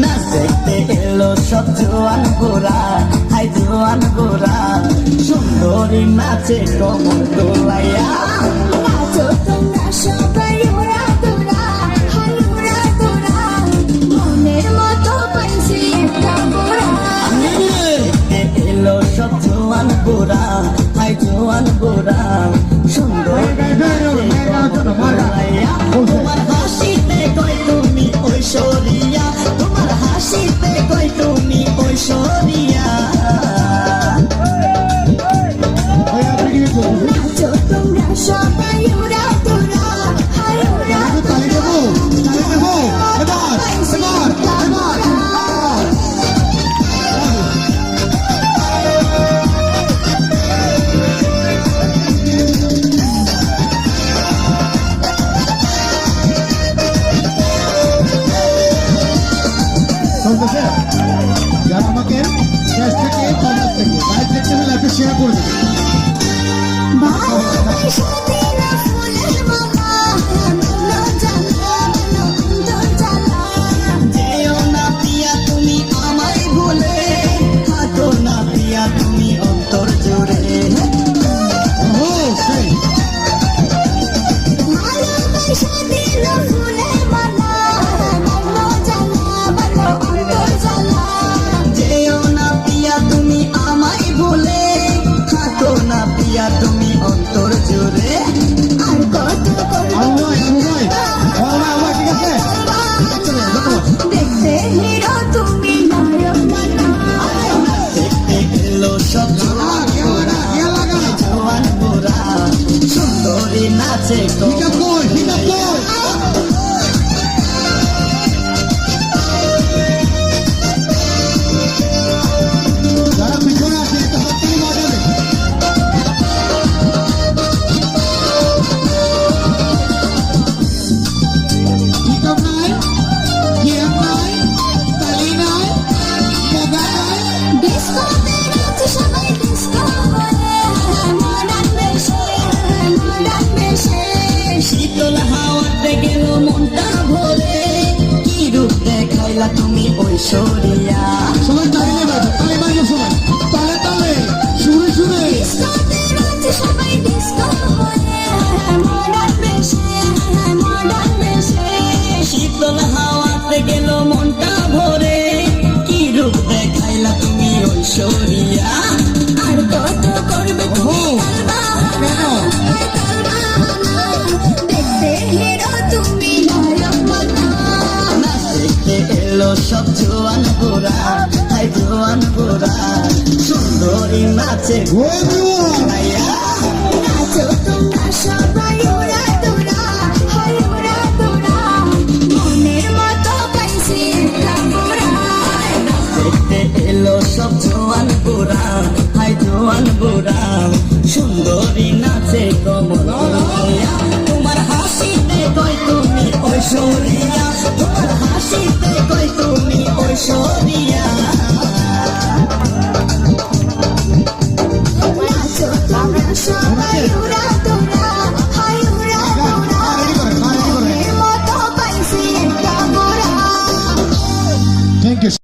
নাচ দেখতে এলো সব জোয়ান গোরা, হাই জোয়ান গোরা, সুন্দরী নাচে কমর দোলাইয়া। নাচো তোমরা সবাই ওরা তোরা, হাই ওরা তোরা, মনের মতো পাইছি একটা গোরা। এলো সব জোয়ান গোরা, হাই জোয়ান গোরা, সুন্দরী নাচে কমর দোলাইয়া। তোমার হাসিতে কই তুমি ঐশ্বরিয়া, তোমার হাসিতে কই তুমি ঐশ্বরিয়া। নাচো তোমরা সবাই ওরা তোরা, হাই ওরা তোরা, পাইছি একটা গোরা। চলতেছে যারা আমাকে শেষ থেকে কমাস থেকে লাইভ দেখতে হলে একটা শেয়ার করে দেবে। ভালোবাসা দিলা ফুলের মালা, মনো জ্বালা, মনো অন্তর জ্বালা। যেও না পিয়া তুমি আমায় ভুলে, হাঁটো না পিয়া তুমি অন্তর জুড়ে। ও সেই ভালোবাসা দিলা ফুলের মালা, মনো জ্বালা, মনো অন্তর জ্বালা। যেও না পিয়া তুমি আমায় ভুলে, হাঁটো না পিয়া তুমি অন্তর জুড়ে। আর কত করবো ঠিক আছে দেখতে হিরো তুমি নরম মনা। দেখতে এলো সব জোয়ান গোরা, জোয়ান গোরা, সুন্দরী নাচে ঠিক আছে যারা পিছনে আছে একটা হাত থেকে বাজাবে। হিসাব নাই, জ্ঞান নাই, তালি নাই, মজা নাই। ডিস্কোতে নাচে সবাই ডিস্কো বলে, মডার্ন বেশে, মডার্ন বেশে। শীতল হাওয়াতে গেল মনটা ভরে, কি রূপ দেখাইলা তুমি ঐশ্বরিয়া। সবাই তালি নেবে, তালি মারবে সবাই, তালে তালে, সুরে সুরে। ডিস্কোতে নাচে সবাই ডিস্কো বলে, মডার্ন বেশে, মডার্ন বেশে। শীতল হাওয়াতে গেল মনটা ভরে, কি রূপ দেখাইলা তুমি ঐশ্বরিয়া। আর কত করবে তুমি তালবাহানা, দেখতে হিরো তুমি নরম মনা। নাচ দেখতে এলো সব জোয়ান গোরা, হাই জোয়ান গোরা, সুন্দরী নাচে গোরাইয়া। নাচো তোমরা সবাই ওরা তোরা, হাই ওরা তোরা, মনের মতো পাইছি একটা গোরা। দেখতে এলো সব জোয়ান গোরা, হাই জোয়ান গোরা, সুন্দরী নাচে কমর দোলাইয়া। তোমার হাসিতে কই তুমি ঐশ্বরিয়া, তোমার হাসিতে কই তুমি ঐশ্বরিয়া। নাচো তোমরা সবাই